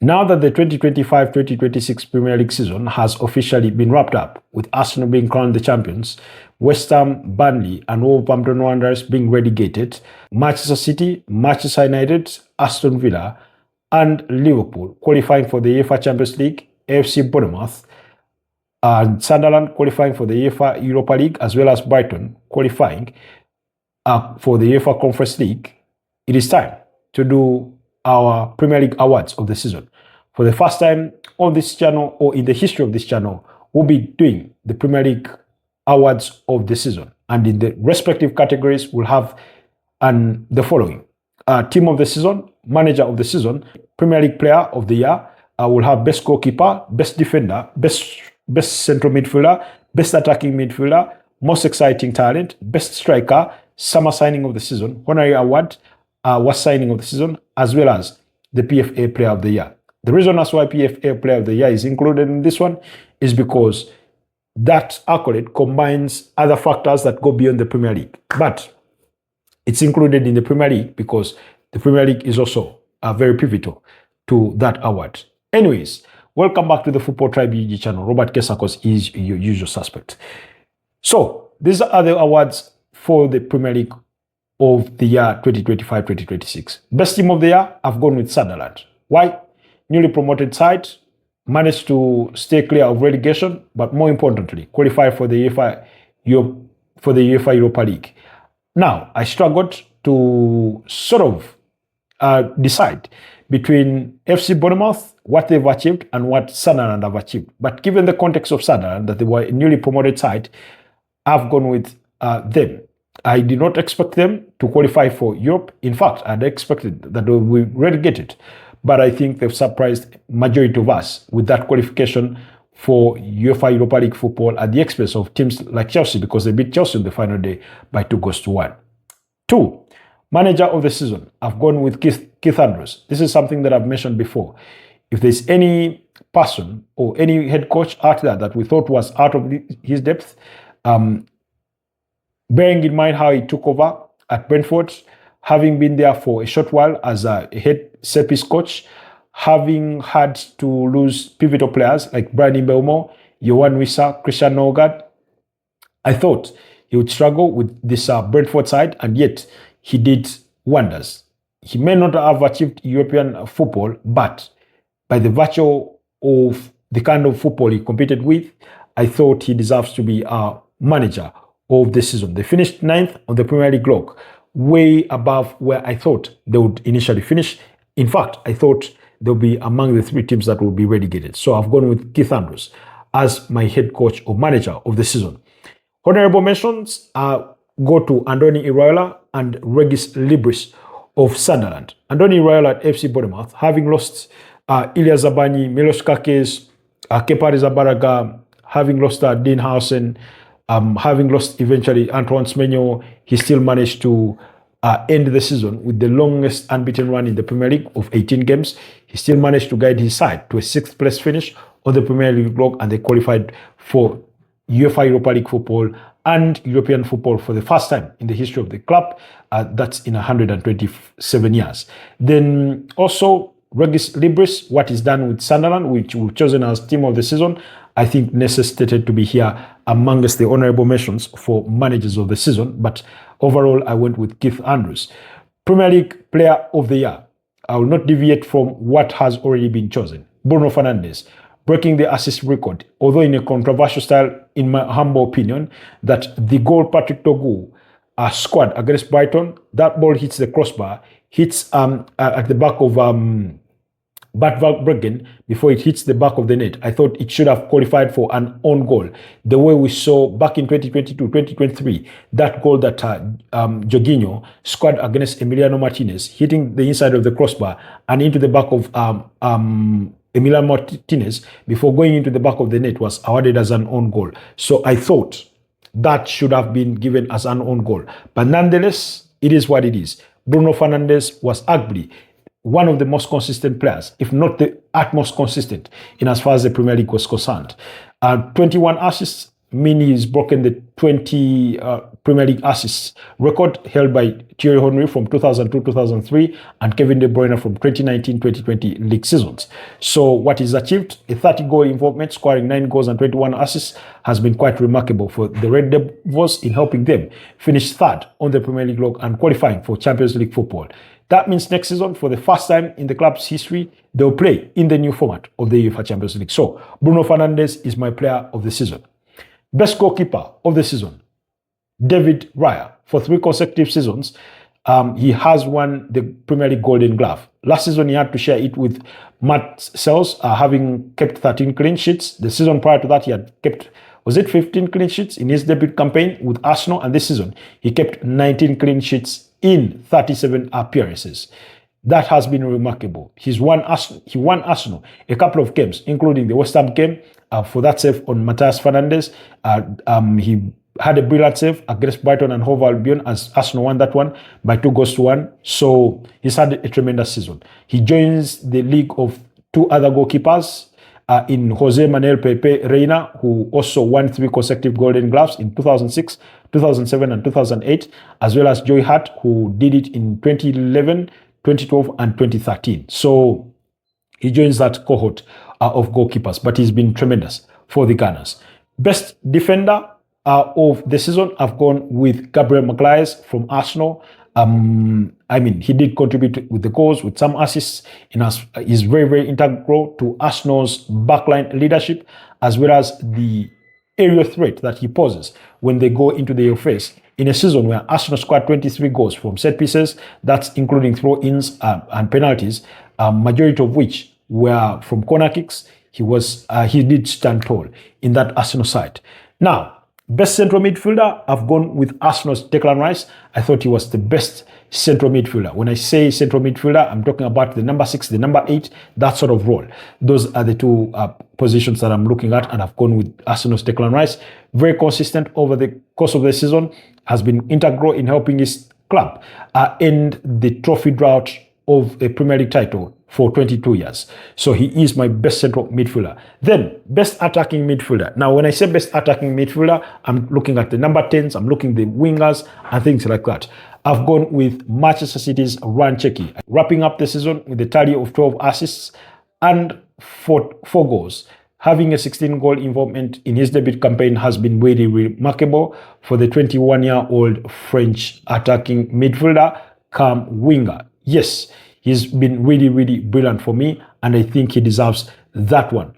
Now that the 2025-2026 Premier League season has officially been wrapped up, with Arsenal being crowned the champions, West Ham, Burnley, and Wolverhampton Wanderers being relegated, Manchester City, Manchester United, Aston Villa, and Liverpool qualifying for the UEFA Champions League, AFC Bournemouth, and Sunderland qualifying for the UEFA Europa League, as well as Brighton qualifying for the UEFA Conference League, it is time to do our Premier League awards of the season. For the first time on this channel, or in the history of this channel, we'll be doing the Premier League awards of the season. And in the respective categories, we'll have the following. Team of the season, manager of the season, Premier League player of the year. We'll have best goalkeeper, best defender, best central midfielder, best attacking midfielder, most exciting talent, best striker, summer signing of the season, honorary award, worst signing of the season, as well as the PFA player of the year. The reason as why PFA player of the year is included in this one is because that accolade combines other factors that go beyond the Premier League. But it's included in the Premier League because the Premier League is also very pivotal to that award. Anyways, welcome back to the Football Tribe UG channel. Robert Kesakos is your usual suspect. So these are the awards for the Premier League of the year 2025-2026. Best team of the year, I've gone with Sunderland. Why? Newly promoted side, managed to stay clear of relegation, but more importantly, qualify for the UEFA Europa League. Now, I struggled to sort of decide between FC Bournemouth, what they've achieved, and what Sunderland have achieved. But given the context of Sunderland, that they were a newly promoted side, I've gone with them. I did not expect them to qualify for Europe. In fact, I'd expected that they would be relegated. But I think they've surprised majority of us with that qualification for UEFA Europa League football at the expense of teams like Chelsea, because they beat Chelsea on the final day by 2-1. 2, manager of the season. I've gone with Keith Andrews. This is something that I've mentioned before. If there's any person or any head coach out there that we thought was out of his depth, bearing in mind how he took over at Brentford, having been there for a short while as a head set-piece coach, having had to lose pivotal players like Bryan Mbeumo, Yoane Wissa, Christian Norgard, I thought he would struggle with this Brentford side, and yet he did wonders. He may not have achieved European football, but by the virtue of the kind of football he competed with, I thought he deserves to be a manager of the season. They finished 9th on the Premier League log, way above where I thought they would initially finish. In fact, I thought they'll be among the 3 teams that will be relegated. So I've gone with Keith Andrews as my head coach or manager of the season. Honorable mentions go to Andoni Iraola and Regis Libris of Sunderland. Andoni Iraola at FC Bournemouth, having lost Ilya Zabarnyi, Milos Kakis, Kepa Arrizabalaga, having lost Dean Howson, having lost eventually Antoine Semenyo, he still managed to end the season with the longest unbeaten run in the Premier League of 18 games. He still managed to guide his side to a 6th place finish on the Premier League log, and they qualified for UEFA Europa League football and European football for the first time in the history of the club. That's in 127 years. Then also Regis Libris, what is done with Sunderland, which we've chosen as team of the season, I think necessitated to be here amongst the honorable mentions for managers of the season. But overall, I went with Keith Andrews. Premier League player of the year. I will not deviate from what has already been chosen. Bruno Fernandes, breaking the assist record, although in a controversial style, in my humble opinion, that the goal Patrick Dogu scored against Brighton, that ball hits the crossbar, hits at the back of Bart Verbruggen before it hits the back of the net. I thought it should have qualified for an own goal. The way we saw back in 2022, 2023, that goal that Jorginho scored against Emiliano Martinez, hitting the inside of the crossbar and into the back of Emiliano Martinez before going into the back of the net, was awarded as an own goal. So I thought that should have been given as an own goal. But nonetheless, it is what it is. Bruno Fernandes was arguably one of the most consistent players, if not the utmost consistent, in as far as the Premier League was concerned. 21 assists, meaning he's broken the Premier League assists, record held by Thierry Henry from 2002-2003 and Kevin De Bruyne from 2019-2020 league seasons. So what is achieved, a 30-goal involvement, scoring 9 goals and 21 assists, has been quite remarkable for the Red Devils in helping them finish third on the Premier League log and qualifying for Champions League football. That means next season, for the first time in the club's history, they'll play in the new format of the UEFA Champions League. So Bruno Fernandes is my player of the season. Best goalkeeper of the season, David Raya. For 3 consecutive seasons, he has won the Premier League Golden Glove. Last season, he had to share it with Matt Sells, having kept 13 clean sheets. The season prior to that, he had kept, 15 clean sheets in his debut campaign with Arsenal? And this season, he kept 19 clean sheets in 37 appearances. That has been remarkable. He won Arsenal a couple of games, including the West Ham game for that save on Matthias Fernandes. He had a brilliant save against Brighton and Hove Albion as Arsenal won that one by 2-1. So he's had a tremendous season. He joins the league of 2 other goalkeepers in Jose Manuel Pepe Reina, who also won 3 consecutive Golden Gloves in 2006, 2007 and 2008, as well as Joe Hart, who did it in 2011, 2012 and 2013. So he joins that cohort of goalkeepers, but he's been tremendous for the Gunners. Best defender of the season, I've gone with Gabriel Magalhaes from Arsenal. He did contribute with the goals, with some assists, is very, very integral to Arsenal's backline leadership, as well as the aerial threat that he poses when they go into the face. In a season where Arsenal scored 23 goals from set pieces, that's including throw-ins and penalties, majority of which were from corner kicks, he did stand tall in that Arsenal side. Now, best central midfielder, I've gone with Arsenal's Declan Rice. I thought he was the best central midfielder. When I say central midfielder, I'm talking about the number 6, the number 8, that sort of role. Those are the 2 positions that I'm looking at, and I've gone with Arsenal's Declan Rice. Very consistent over the course of the season, has been integral in helping his club end the trophy drought of a Premier League title for 22 years. So he is my best central midfielder. Then, best attacking midfielder. Now, when I say best attacking midfielder, I'm looking at the number 10s, I'm looking at the wingers and things like that. I've gone with Manchester City's Ryan Cherki, wrapping up the season with a tally of 12 assists and 4 goals. Having a 16-goal involvement in his debut campaign has been really remarkable for the 21-year-old French attacking midfielder, come winger. Yes, he's been really, really brilliant for me, and I think he deserves that one,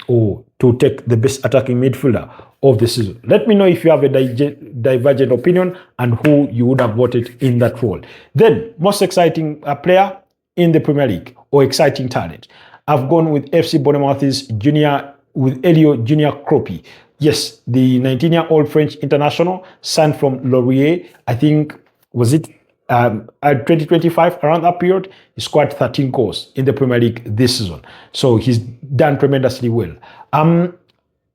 or to take the best attacking midfielder of the season. Let me know if you have a divergent opinion and who you would have voted in that role. Then, most exciting player in the Premier League, or exciting talent. I've gone with FC Bournemouth's Elio Junior Kropi. Yes, the 19-year-old French international signed from Lorient. I think, was it at 2025, around that period, he scored 13 goals in the Premier League this season. So he's done tremendously well.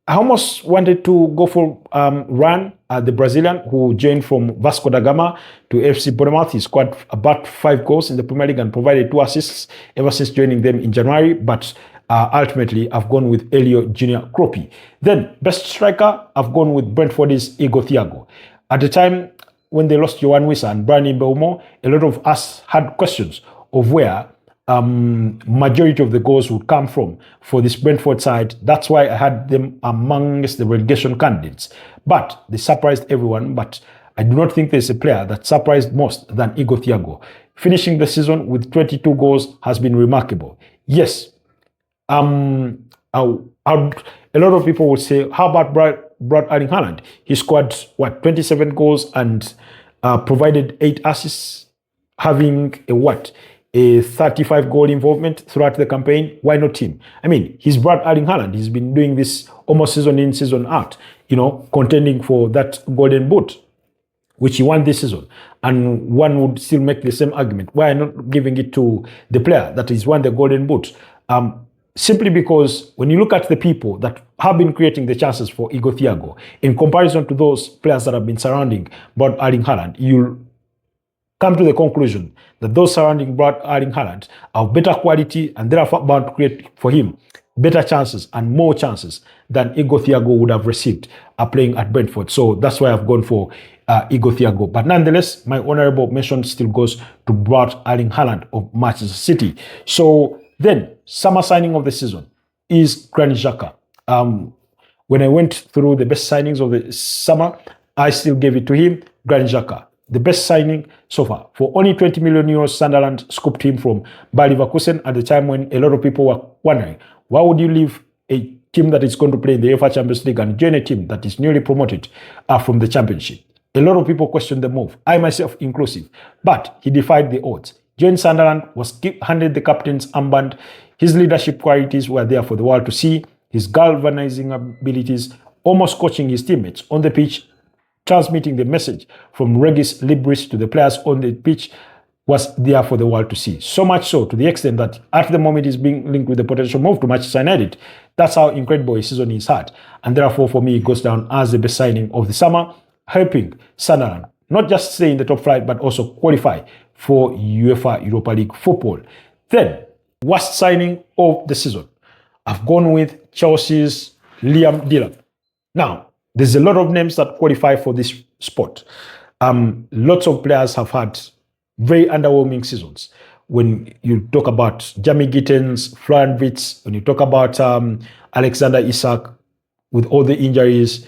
I almost wanted to go for Ran, the Brazilian who joined from Vasco da Gama to FC Bournemouth. He scored about 5 goals in the Premier League and provided 2 assists ever since joining them in January. But ultimately, I've gone with Elio Junior Kropi. Then, best striker, I've gone with Brentford's Igor Thiago. At the time when they lost Yohan Wissa and Bryan Mbeumo, a lot of us had questions of where majority of the goals would come from for this Brentford side. That's why I had them amongst the relegation candidates. But they surprised everyone. But I do not think there's a player that surprised most than Igor Thiago. Finishing the season with 22 goals has been remarkable. Yes, a lot of people would say, how about Brad Erling Haaland? He scored, 27 goals and provided 8 assists, having a 35-goal involvement throughout the campaign. Why not him? I mean, he's Brad Erling Haaland. He's been doing this almost season in, season out, contending for that golden boot, which he won this season. And one would still make the same argument. Why not giving it to the player that has won the golden boot? Simply because when you look at the people that have been creating the chances for Igor Thiago, in comparison to those players that have been surrounding Brad Erling Haaland, you'll come to the conclusion that those surrounding Brad Erling Haaland are better quality and therefore bound to create for him better chances and more chances than Igor Thiago would have received playing at Brentford. So that's why I've gone for Igor Thiago. But nonetheless, my honorable mention still goes to Braut Erling Haaland of Manchester City. So then, summer signing of the season is Granit Xhaka. When I went through the best signings of the summer, I still gave it to him, Granit Xhaka. The best signing so far. For only 20 million euros, Sunderland scooped him from Bayer Leverkusen at the time when a lot of people were wondering, why would you leave a team that is going to play in the UEFA Champions League and join a team that is newly promoted from the Championship? A lot of people questioned the move, I myself inclusive, but he defied the odds. Joined Sunderland, was handed the captain's armband. His leadership qualities were there for the world to see. His galvanizing abilities, almost coaching his teammates on the pitch, transmitting the message from Regis Libris to the players on the pitch, was there for the world to see. So much so, to the extent that at the moment he's being linked with the potential move to Manchester United. That's how incredible his season is had. And therefore, for me, it goes down as the best signing of the summer, helping Sunderland not just stay in the top flight, but also qualify for UEFA Europa League football. Then, worst signing of the season. I've gone with Chelsea's Liam Delap. Now, there's a lot of names that qualify for this spot. Lots of players have had very underwhelming seasons. When you talk about Jamie Gittens, Florian Wirtz, when you talk about Alexander Isak, with all the injuries,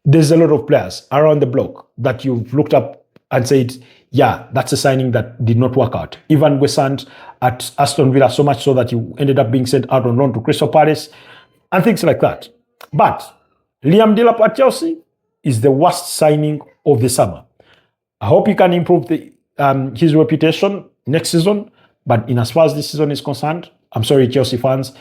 there's a lot of players around the block that you've looked up and said, yeah, that's a signing that did not work out. Ivan Guessant at Aston Villa, so much so that he ended up being sent out on loan to Crystal Palace, and things like that. But Liam Delap at Chelsea is the worst signing of the summer. I hope he can improve his reputation next season, but in as far as this season is concerned, I'm sorry, Chelsea fans,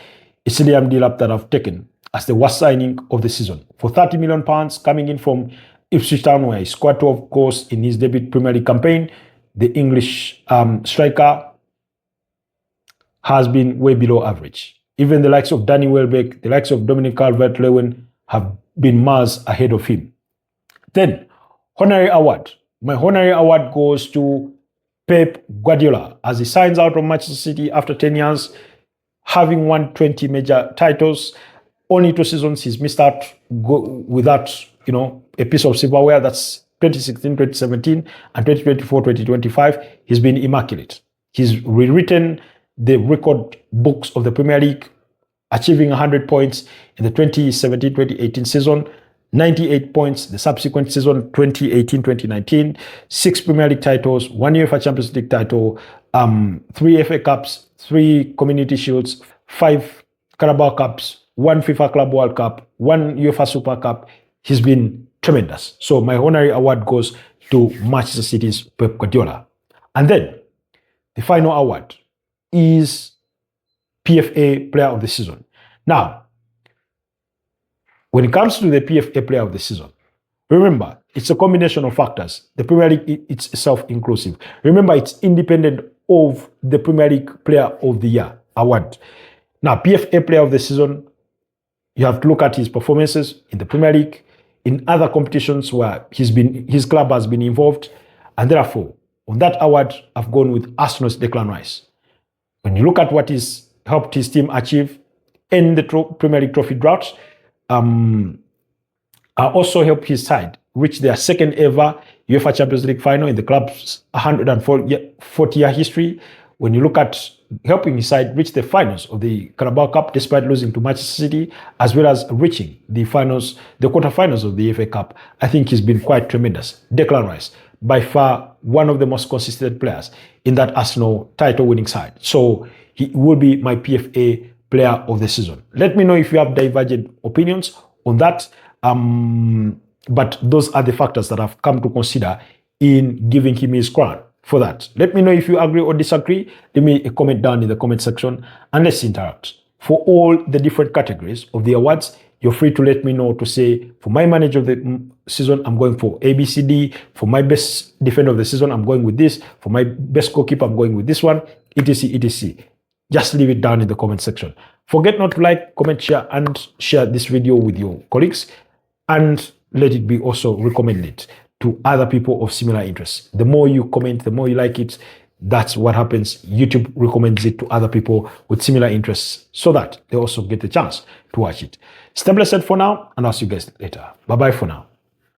it's Liam Delap that I've taken as the worst signing of the season. For £30 million coming in from Ipswich Town, where he scored 12 goals in his debut Premier League campaign, the English striker has been way below average. Even the likes of Danny Welbeck, the likes of Dominic Calvert-Lewin have been miles ahead of him. Then, honorary award. My honorary award goes to Pep Guardiola as he signs out of Manchester City after 10 years, having won 20 major titles. Only 2 seasons he's missed out without, a piece of silverware. That's 2016-2017 and 2024-2025. He's been immaculate. He's rewritten the record books of the Premier League, achieving 100 points in the 2017-2018 season, 98 points the subsequent season, 2018-2019, 6 Premier League titles, 1 UEFA Champions League title, 3 FA Cups, 3 Community Shields, 5 Carabao Cups, 1 FIFA Club World Cup, 1 UEFA Super Cup. He's been tremendous. So my honorary award goes to Manchester City's Pep Guardiola. And then the final award is PFA Player of the Season. Now, when it comes to the PFA Player of the Season, remember, it's a combination of factors. The Premier League it's self-inclusive. Remember, it's independent of the Premier League Player of the Year award. Now, PFA Player of the Season, you have to look at his performances in the Premier League, in other competitions where his club has been involved, and therefore, on that award, I've gone with Arsenal's Declan Rice. When you look at what he's helped his team achieve in the Premier League trophy drought, also helped his side reach their second ever UEFA Champions League final in the club's 140-year history. When you look at helping his side reach the finals of the Carabao Cup despite losing to Manchester City, as well as reaching the quarterfinals of the FA Cup, I think he's been quite tremendous. Declan Rice, by far one of the most consistent players in that Arsenal title-winning side. So he will be my PFA Player of the Season. Let me know if you have divergent opinions on that. But those are the factors that I've come to consider in giving him his crown. For that, let me know if you agree or disagree. Leave me a comment down in the comment section and let's interact. For all the different categories of the awards, you're free to let me know to say, for my manager of the season, I'm going for ABCD. For my best defender of the season, I'm going with this. For my best goalkeeper, I'm going with this one, etc, etc. Just leave it down in the comment section. Forget not to like, comment, share, and share this video with your colleagues. And let it be also recommended to other people of similar interests. The more you comment, the more you like it, that's what happens. YouTube recommends it to other people with similar interests so that they also get the chance to watch it. Stay blessed for now, and I'll see you guys later. Bye-bye for now.